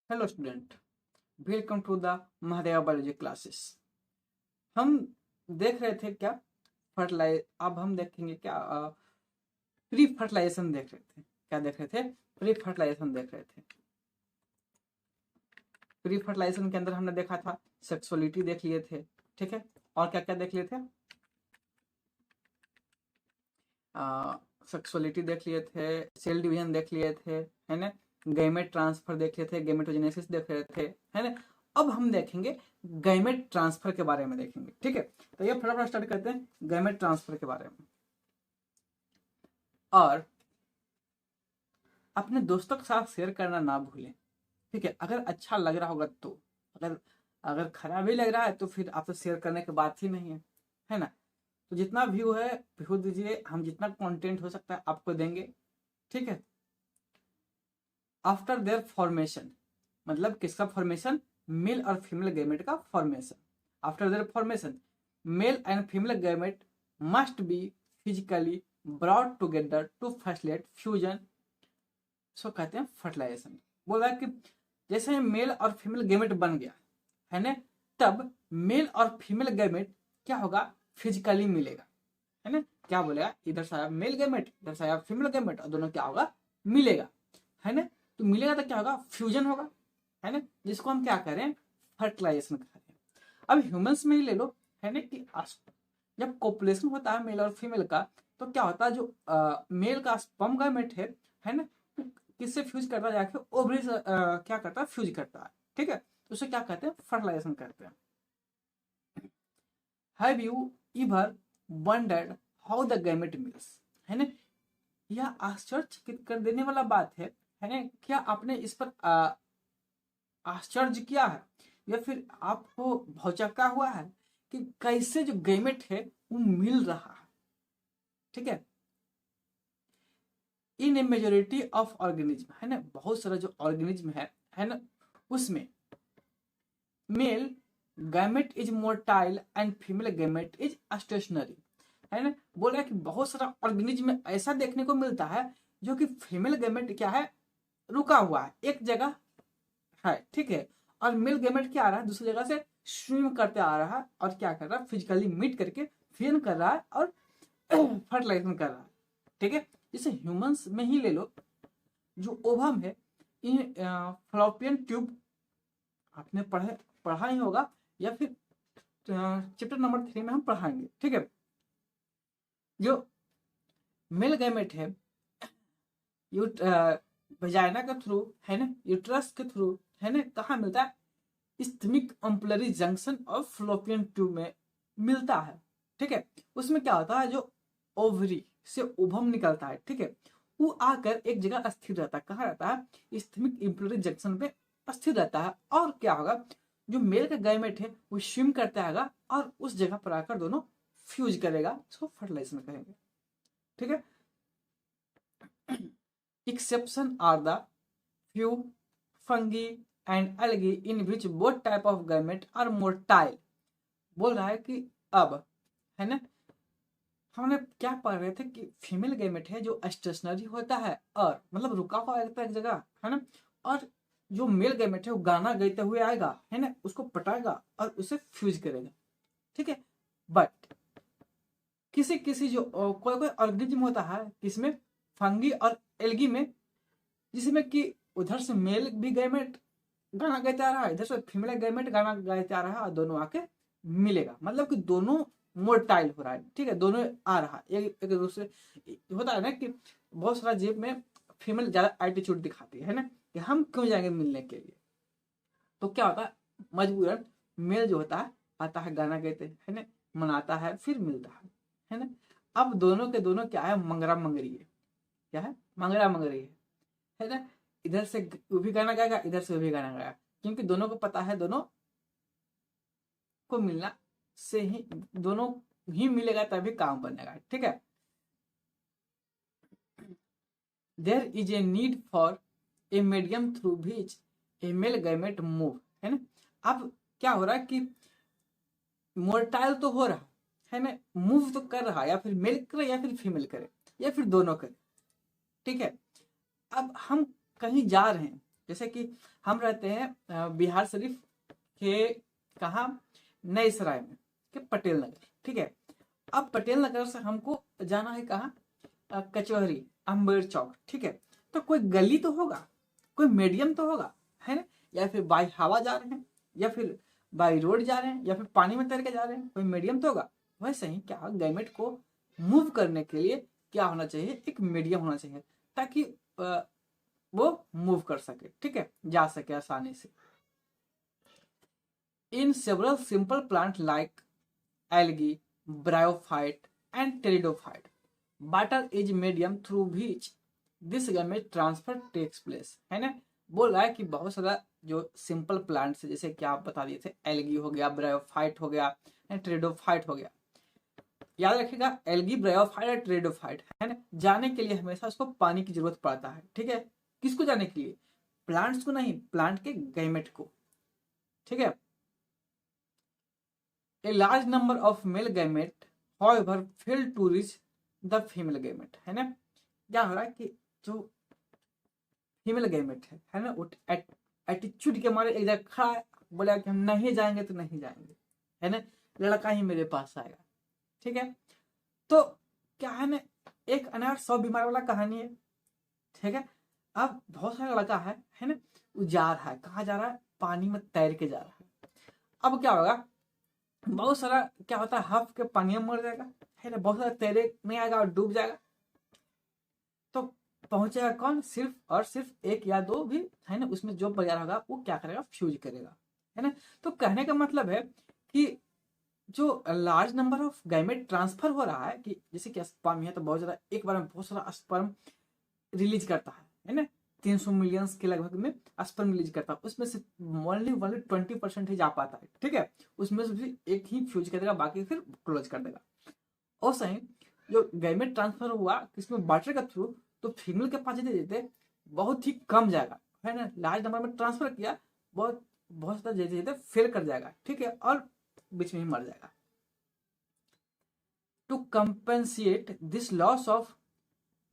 Hello student, welcome to the Mahadeva biology classes. हम देख रहे थे क्या अब हम देखेंगे क्या प्री फर्टिलाइजेशन देख रहे थे। क्या देख रहे थे? प्री फर्टिलाइजेशन देख रहे थे। प्री फर्टिलाइजेशन के अंदर हमने देखा था सेक्सुअलिटी देख लिए थे, ठीक है। और क्या क्या देख लिए थे? सेक्सुअलिटी देख लिए थे, सेल डिवीजन देख लिए थे, है ना। गैमेट ट्रांसफर देख लिए थे, गैमेटोजेनेसिस देख रहे थे, है ना। अब हम देखेंगे गैमेट ट्रांसफर के बारे में देखेंगे, ठीक है। तो ये फटाफट स्टार्ट करते हैं गैमेट ट्रांसफर के बारे में। और अपने दोस्तों के साथ शेयर करना ना भूलें, ठीक है। अगर अच्छा लग रहा होगा तो, अगर अगर खराब ही लग रहा है तो फिर आपसे शेयर करने की बात ही नहीं है ना। तो जितना व्यू है व्यू दीजिए, हम जितना कंटेंट हो सकता है आपको देंगे, ठीक है। आफ्टर देयर फॉर्मेशन, मतलब किसका फॉर्मेशन? मेल और फीमेल गैमेट का formation. After their formation male and female gamete must be physically brought together to facilitate fusion, so कहते हैं फर्टिलाइजेशन। बोल रहा है कि जैसे मेल और फीमेल गैमेट बन गया है ना, तब मेल और फीमेल गैमेट क्या होगा? फिजिकली मिलेगा, है ना। क्या बोलेगा? इधर से आया मेल गैमेट, इधर से आया फीमेल गैमेट, और दोनों क्या होगा? मिलेगा, है ना। तो मिलेगा तो क्या होगा? फ्यूजन होगा, है ना, जिसको हम क्या करें? फर्टिलाइजेशन करें। अब ह्यूमंस में ही ले लो, है ना, कि जब कॉपुलेशन होता है मेल और फीमेल का, तो क्या होता है? जो मेल का स्पर्म गैमेट है ना, किससे फ्यूज करता है? जाके ओवरी से क्या करता है? फ्यूज करता है, ठीक है। तो उसे क्या कहते हैं? फर्टिलाइजेशन करते हैं। Have you ever wondered how the gamete mills, है ना। यह आश्चर्यचकित कर देने वाला बात है ना। क्या आपने इस पर आश्चर्य किया है, या फिर आपको भौचक्का हुआ है कि कैसे जो गैमेट है वो मिल रहा है, ठीक है। इन ए मेजोरिटी ऑफ ऑर्गेनिज्म, है ना, बहुत सारा जो ऑर्गेनिज्म है ना, उसमें male gamete is motile and female gamete is stationary, है ना। बोल रहा है कि बहुत सारा ऑर्गेनिज्म में ऐसा देखने को मिलता है जो कि फीमेल गैमेट क्या है? रुका हुआ है एक जगह, है, ठीक है। और मेल गैमेट क्या आ रहा है? दूसरी जगह से स्विम करते आ रहा है, और क्या कर रहा है? फिजिकली मीट करके फिर कर रहा है और फर्टिलाइजेशन कर रहा है, ठीक है। जैसे ह्यूमंस में ही ले लो, जो ओवम है, इन फ्लोपियन ट्यूब आपने पढ़ा ही होगा, या फिर चैप्टर नंबर 3 में हम पढ़ाएंगे, ठीक है। जो मेल गैमेट है, वजाइना के थ्रू, है ना, यूट्रस के थ्रू, है ना, कहाँ मिलता है? इस्थमिक अम्पलरी जंक्शन और फ्लोपियन ट्यूब में मिलता है, ठीक है। उसमें क्या होता है? जो ओवरी से ओवम निकलता है, ठीक है, वो आकर एक जगह स्थिर रहता है। कहाँ रहता है? इस्थमिक अम्पलरी जंक्शन पे स्थिर रहता है। और क्या होगा? जो मेल का गैमेट है वो स्विम करता है और उस जगह पर आकर दोनों फ्यूज करेगा, इसको फर्टिलाइजेशन कहेंगे, ठीक है। Exception are the few fungi and algae in which both type of gamete are motile। बोल रहा है कि अब, है ना, हमने क्या पढ़ रहे थे कि फीमेल गैमेट है जो स्टेशनरी होता है, और मतलब रुका हुआ रहता है एक जगह, है ना। और जो मेल गैमेट है वो गाना गाते हुए आएगा, है ना, उसको पटाएगा और उसे फ्यूज करेगा, ठीक है। बट किसी किसी जो कोई कोई ऑर्गेनिज्म होता है, किसमें? फंगी और एल्गी में, जिसमें कि उधर से मेल भी गैमेट गाना गाते आ रहा है, इधर से फीमेल गैमेट गाना गाते आ रहा है, और दोनों आके मिलेगा, मतलब कि दोनों मोटाइल हो रहा है, ठीक है। दोनों आ रहा है एक एक दूसरे। होता है ना कि बहुत सारा जीव में फीमेल ज्यादा एटीट्यूड दिखाती है ना, कि हम क्यों जाएंगे मिलने के लिए। तो क्या होता है? मजबूरन मेल जो होता है आता है, गाना गाते, है ना, मनाता है, फिर मिलता है ना। अब दोनों के दोनों क्या है? मंगरा मंगरी है। क्या है? मंगरा मंगरी है ना। इधर से वो भी गाना गाएगा, इधर से वो भी गाना गाएगा, क्योंकि दोनों को पता है दोनों को मिलना से ही, दोनों ही मिलेगा तभी काम बनेगा, ठीक है। There is a need for a medium through which a male gamete move, है ना। अब क्या हो रहा है कि मोर्टाइल तो हो रहा है ना, मूव तो कर रहा है, या फिर मेल करे या फिर फीमेल करे, या फिर दोनों करे, ठीक है। अब हम कहीं जा रहे हैं, जैसे कि हम रहते हैं बिहार शरीफ के कहाँ, नए सराय में के पटेल नगर, ठीक है। अब पटेल नगर से हमको जाना है कहाँ, कचहरी, अम्बेर चौक, ठीक है। तो कोई गली तो होगा, कोई मीडियम तो होगा, है ना। या फिर बाई हवा जा रहे हैं, या फिर बाई रोड जा रहे हैं, या फिर पानी में तैर के जा रहे हैं, कोई मीडियम तो होगा। वैसे ही क्या गैमेट को मूव करने के लिए क्या होना चाहिए, एक मीडियम होना चाहिए, ताकि वो मूव कर सके, ठीक है, जा सके आसानी से। In several simple plant like algae, bryophyte and pteridophyte. Water is medium through which this gamete transfer takes place. है ना। बोल रहा है कि बहुत सारा जो सिंपल प्लांट्स है, जैसे कि आप बता दिए थे, एल्गी हो गया, ब्रायोफाइट हो गया, टेरिडोफाइट हो गया। याद रखिएगा, एल्गी, ब्रायोफाइट और टेरिडोफाइट, है ना, जाने के लिए हमेशा उसको पानी की जरूरत पड़ता है, ठीक है। किसको जाने के लिए, प्लांट्स को नहीं, प्लांट के गैमेट को, ठीक है। A large number of male gamete, however, fail to reach the female gamete, है ना। क्या हो रहा है कि जो फीमेल गैमेट है ना, वो एटीट्यूड के मारे एक जगह खड़ा है, बोला कि हम नहीं जाएंगे तो नहीं जाएंगे, है ना, लड़का ही मेरे पास आएगा, ठीक है। तो क्या है ना, एक अनार 100 बीमार वाला कहानी है, ठीक है। अब बहुत सारा लड़का है ना, वो जा रहा है, कहाँ जा रहा है, पानी में तैर के जा रहा है। अब क्या होगा, बहुत सारा क्या होता है, हाफ के पानी में मर जाएगा, है ना, बहुत सारा तैरे नहीं आएगा और डूब जाएगा। तो पहुंचेगा कौन, सिर्फ और सिर्फ एक या दो भी, है ना, उसमें जो बचा होगा वो क्या करेगा, फ्यूज करेगा, है ना। तो कहने का मतलब है कि जो large number of gamete transfer हो रहा है, कि जैसे कि स्पर्म है तो बहुत ज्यादा एक बार में बहुत सारा स्पर्म रिलीज करता है ना, 300 मिलियन के लगभग में स्पर्म रिलीज करता है, उसमें से ओनली 20% ही जा पाता है, ठीक है। उसमें से भी एक ही फ्यूज कर देगा, बाकी फिर क्लोज कर देगा। और सही जो गैमेट ट्रांसफर हुआ किसमें, वाटर के थ्रू, तो फीमेल के पास जेते जेते बहुत ही कम जाएगा, है ना। लार्ज नंबर में ट्रांसफर किया, बहुत बहुत ज्यादा जेते जेते फेल कर जाएगा, ठीक है, और बीच में ही मर जाएगा। To compensate this loss of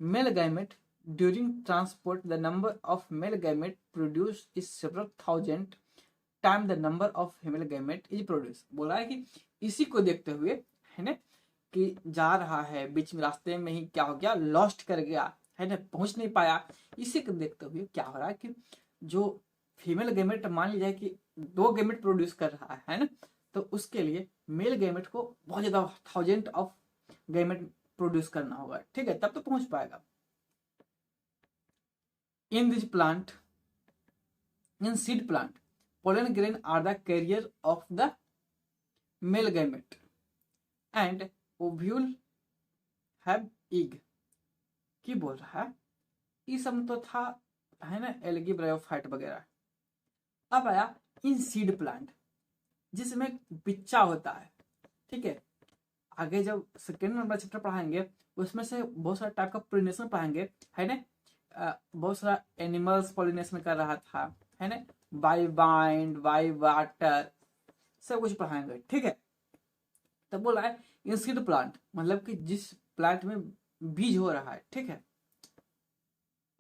male gamete during transport, the number of male gamete produced is several thousand times the number of female gamete is produced। बोला है कि इसी को देखते हुए, है ना, कि जा रहा है, बीच में रास्ते में ही क्या हो गया, लॉस्ट कर गया, है ना, पहुंच नहीं पाया। इसी को देखते हुए क्या हो रहा है कि जो फीमेल गैमेट, मान लीजिए कि 2 गैमेट प्रोड्यूस कर रहा है ना, तो उसके लिए मेल गैमेट को बहुत ज्यादा 1000 ऑफ गैमेट प्रोड्यूस करना होगा, ठीक है, तब तो पहुंच पाएगा। In this plant, in seed plant, pollen grain are the carrier of the male gamete and ovule have egg। की बोल रहा है, ये सब तो था, है ना, एल्गी, ब्रायोफाइट वगैरह। अब आया इन सीड प्लांट, जिसमें बिच्चा होता है, ठीक है। आगे जब सेकेंड नंबर चैप्टर पढ़ाएंगे, उसमें से बहुत सारा टाइप का पोलिनेशन पढ़ाएंगे, है ना। बहुत सारा एनिमल्स पॉलिनेशन कर रहा था, है ना, बाय वाइंड, बाय वाटर, सब कुछ पढ़ाएंगे, ठीक है। तब बोला है इंसीड प्लांट, मतलब कि जिस प्लांट में बीज हो रहा है, ठीक है।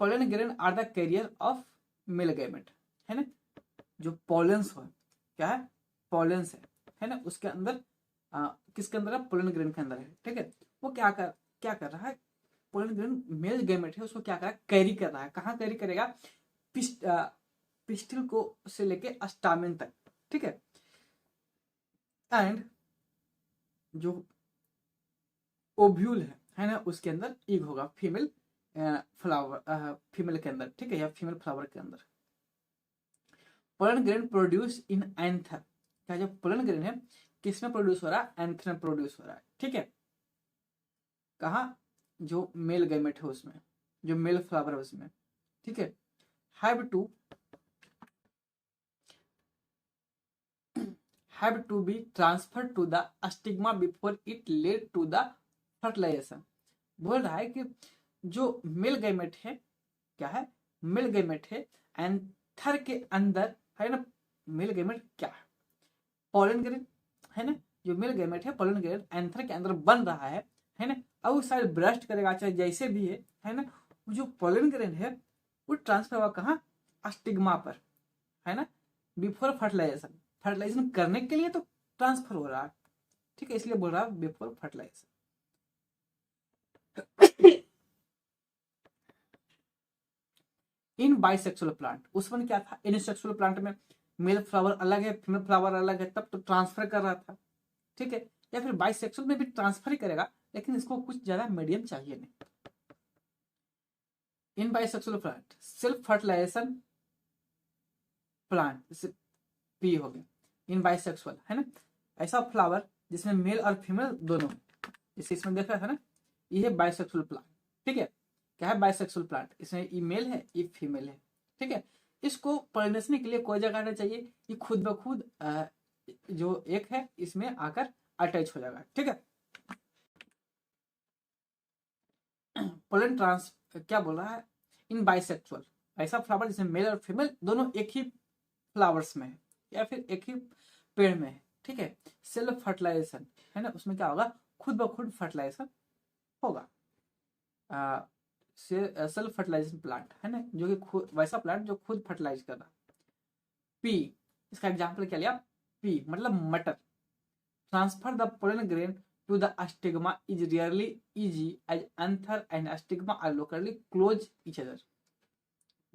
Pollen grain are the carrier of male gamete, है ना, जो पॉलेंस हो, क्या है, पॉलेंस है ना, उसके अंदर किसके अंदर है, पोलन ग्रेन के अंदर है, ठीक है। वो क्या कर रहा है, पोलन ग्रेन मेल गैमेट है, उसको क्या कर रहा है, कैरी कर रहा है। कहाँ कैरी करेगा, पिस्टिल को से लेके स्टामेन तक, ठीक है। एंड जो ओव्यूल है ना, उसके अंदर एग होगा, फीमेल फ्लावर, फीमेल के अंदर, ठीक है, या फीमेल फ्लावर के अंदर। Pollen grain produce in anther, क्या जो पोलन ग्रेन है किसमें प्रोड्यूस हो रहा है, एंथर में प्रोड्यूस हो रहा है, ठीक है। कहा, जो मेल गैमेट है उसमें, जो मेल फ्लावर है उसमें, ठीक है। have to be transferred to the stigma before it led to the fertilization। बोल रहा है कि जो मेल गैमेट है, क्या है, मेल गैमेट है, एंथर के अंदर, है ना। मेल गैमेट क्या है, पोलन ग्रेन, है ना, जो मेल गैमेट है, पोलन ग्रेन एंथर के अंदर बन रहा है ना। अब वो शायद ब्रस्ट करेगा, चाहे जैसे भी है ना, जो पोलन ग्रेन है वो ट्रांसफर हुआ कहाँ, स्टिग्मा पर, है ना, बिफोर फर्टिलाइजेशन। फर्टिलाइजेशन करने के लिए तो ट्रांसफर हो रहा है, ठीक है, इसलिए बोल रहा है बिफोर फर्टिलाइजेशन। इन बाइसेक्सुअल प्लांट, उस वन क्या था, यूनिसेक्सुअल प्लांट में मेल फ्लावर अलग है, फीमेल फ्लावर अलग है, तब तो ट्रांसफर कर रहा था, ठीक है। या फिर बाइसेक्सुअल में भी ट्रांसफर ही करेगा, लेकिन इसको कुछ ज्यादा मीडियम चाहिए नहीं। In bisexual plant self fertilisation plant, जैसे पी हो गया, इन बाइसेक्सुअल, है ना, ऐसा फ्लावर जिसमें मेल और फीमेल दोनों, जैसे इसमें देख रहा था ना, ये है बाइसेक्सुअल प्लांट, ठीक है। क्या है बाइसेक्सुअल प्लांट, इसमें ई मेल है ई फीमेल है, ठीक है। इसको पॉलिनेशन के लिए कोई जगह आना चाहिए, ये खुद ब खुद जो एक है इसमें आकर अटैच हो जाएगा, ठीक है। पोलन ट्रांस क्या बोल रहा है, इन बाइसेक्सुअल, ऐसा फ्लावर जिसमें मेल और फीमेल दोनों एक ही फ्लावर्स में है या फिर एक ही पेड़ में है, ठीक है। सेल्फ फर्टिलाइजेशन, है ना, उसमें क्या होगा, खुद ब खुद फर्टिलाइजेशन होगा। सेल्फ फर्टिलाइजेशन प्लांट, है ना, जो कि खुद वैसा प्लांट जो खुद फर्टिलाइज कर रहा। पी, इसका एग्जाम्पल क्या लिया, पी मतलब मटर। Transfer the pollen grain to the stigma is rarely easy as anther and stigma are locally close each other.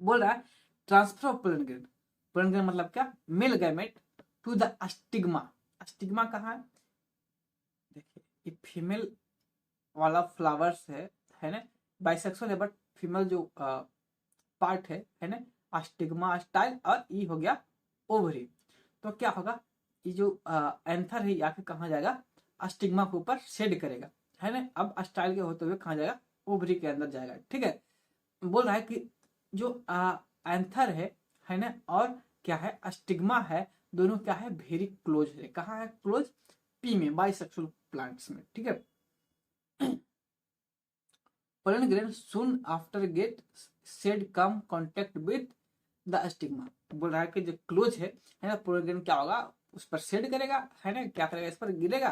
बोल रहा है transfer of pollen grain, pollen grain मतलब क्या, male gamete to the stigma. Stigma कहाँ है, देखिए ये female वाला फ्लावर्स है ना, बाइसेक्सुअल है, बट फीमेल जो पार्ट है ना, स्टिग्मा स्टाइल, और ई हो गया ओवरी। तो क्या होगा, ये जो एंथर है आके कहाँ जाएगा, स्टिग्मा के ऊपर शेड करेगा, है ना, अब स्टाइल के होते हुए कहाँ जाएगा, ओवरी के अंदर जाएगा, ठीक है। बोल रहा है कि जो एंथर है ना, और क्या है स्टिग्मा है, दोनों क्या है वेरी क्लोज है, कहाँ है क्लोज, पी में, बाइसेक्सुअल प्लांट्स में, ठीक है। pollen grain soon after get shed come contact with the stigma। बोल रहा है कि जो क्लोज है ना, pollen grain क्या होगा, उस पर शेड करेगा, है ना, क्या करेगा, इस पर गिरेगा,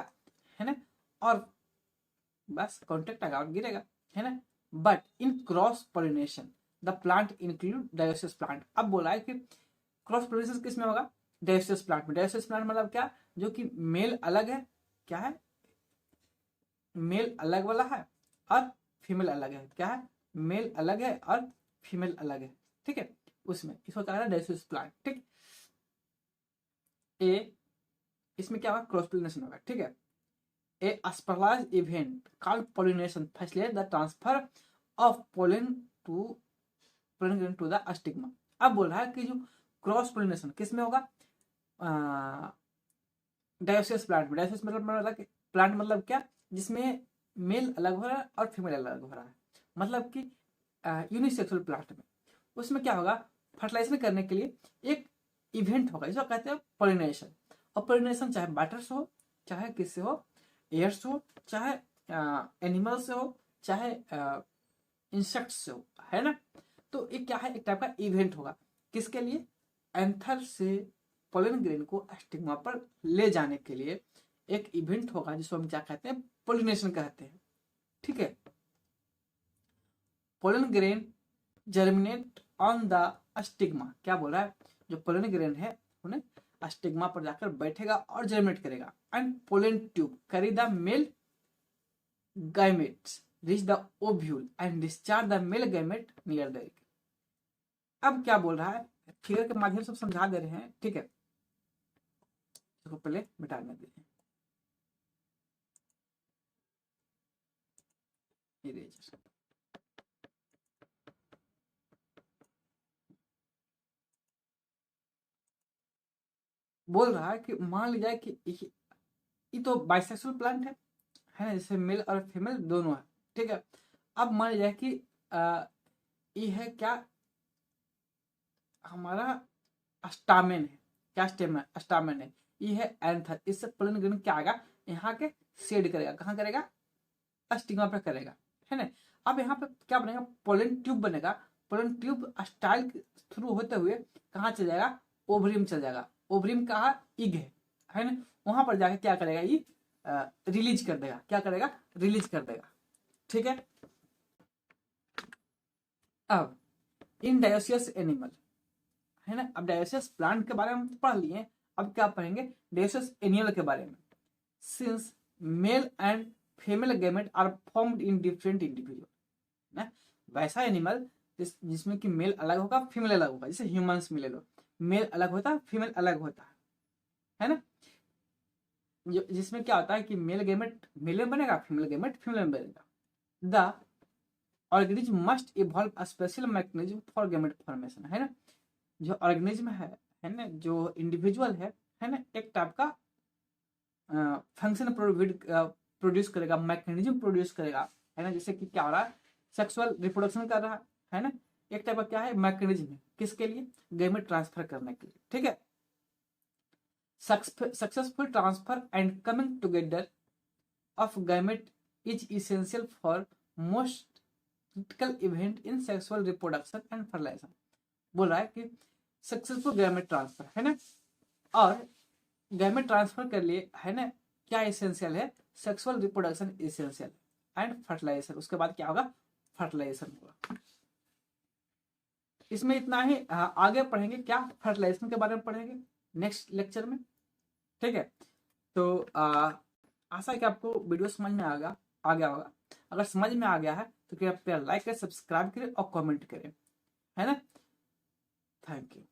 है ना, और बस कॉन्टेक्ट आएगा और गिरेगा, है ना। But in cross pollination the plant include डायोसिस plant. अब बोला है कि क्रॉस पोलिनेशन किस में होगा, डायोसिस प्लांट में। डायोसिस प्लांट मतलब क्या, जो कि मेल अलग है, क्या है, मेल अलग वाला है और फीमेल अलग है, क्या है, मेल अलग है और फीमेल अलग है, ठीक है। उसमें इसको क्या है डायोसिस प्लांट, ठीक। ए, इसमें क्या होगा, क्रॉस पोलिनेशन होगा, ठीक है। A specialised event called pollination facilitate the transfer of pollen to the stigma. अब बोल रहा है कि जो क्रॉस पोलिनेशन किस में होगा, डायोसिस प्लांट में। डायोसिस मतलब प्लांट मतलब क्या, जिसमें मेल अलग हो रहा है और फीमेल अलग हो रहा है, मतलब कि यूनिसेक्सुअल प्लांट में। उसमें क्या होगा, फर्टिलाइजेशन करने के लिए एक इवेंट होगा जिसको कहते हैं पोलिनेशन। और पोलिनेशन चाहे वाटर से हो, चाहे किससे हो, एयर से हो, चाहे एनिमल से हो, चाहे इंसेक्ट से हो, है ना। तो एक क्या है, एक टाइप का इवेंट होगा, किसके लिए, एंथर से पोलन ग्रेन को स्टिग्मा पर ले जाने के लिए एक इवेंट होगा जिसको हम क्या कहते हैं, पोलिनेशन कहते हैं, ठीक है। Pollen grain germinate on the stigma, क्या बोला है, जो पोलन ग्रेन है उन्हें स्टिग्मा पर जाकर बैठेगा और जर्मिनेट करेगा, and pollen tube carry the male gametes reach the ovule and discharge the male gamete near the egg। अब क्या बोल रहा है, फिगर के माध्यम से समझा दे रहे हैं, ठीक है, इसको पहले मिटाने दीजिए, इरेजर। बोल रहा है कि मान लिया कि ये तो बाइसेक्सुअल प्लांट है ना, जैसे मेल और फीमेल दोनों है, ठीक है। अब मान लिया कि ये है क्या, हमारा स्टामेन है, क्या स्टेमन स्टामेन है, ये है एंथर। इससे पोलन ग्रेन क्या आएगा, यहाँ के शेड करेगा, कहाँ करेगा, स्टिग्मा पे करेगा, है ना। अब यहाँ पे क्या बनेगा, पोलन ट्यूब बनेगा। पोलन ट्यूब स्टाइल के थ्रू होते हुए कहाँ चल जाएगा, ओवरियम चल जाएगा। ओवरियम कहाँ, इग है ना, वहां पर जाके क्या करेगा, ये रिलीज कर देगा, क्या करेगा, रिलीज कर देगा, ठीक है। अब इन डायोसियस एनिमल, है ना। अब डायोसियस प्लांट के बारे में पढ़ लिए, अब क्या पढ़ेंगे डायोसियस एनिमल के बारे में। Since male and female gamete are formed in different individual ना, वैसा एनिमल जिसमें कि मेल अलग होगा फीमेल अलग होगा, जैसे ह्यूमंस में ले लो, मेल अलग होता है फीमेल अलग होता है ना। जिसमें क्या होता है कि मेल गैमेट मेल में बनेगा, फीमेल गैमेट फीमेल में बनेगा। The organism must evolve a special mechanism for gamete formation, है ना। जो ऑर्गेनिज्म है ना, जो इंडिविजुअल है ना, एक टाइप का फंक्शन प्रोड्यूस करेगा, मैकेनिज्म प्रोड्यूस करेगा, है ना। जैसे कि क्या हो रहा है, सेक्सुअल रिप्रोडक्शन कर रहा है ना, एक टाइप का क्या है मैकेनिज्म है, किसके लिए, गैमेट ट्रांसफर करने के लिए, ठीक है। Successful transfer and coming together of gamete is essential for most critical event in sexual reproduction and fertilisation. बोल रहा है कि सक्सेसफुल गैमेट ट्रांसफर है ना, और गैमेट ट्रांसफर के लिए है ना क्या इसेंशियल है, sexual reproduction essential and fertilisation, उसके बाद क्या होगा, फर्टिलाइजेशन होगा। इसमें इतना ही, आगे पढ़ेंगे क्या, फर्टिलाइजेशन के बारे में पढ़ेंगे नेक्स्ट लेक्चर में, ठीक है। तो आशा है कि आपको वीडियो समझ में आ गया होगा। अगर समझ में आ गया है तो कृपया लाइक करें, सब्सक्राइब करें और कमेंट करें, है ना। Thank you.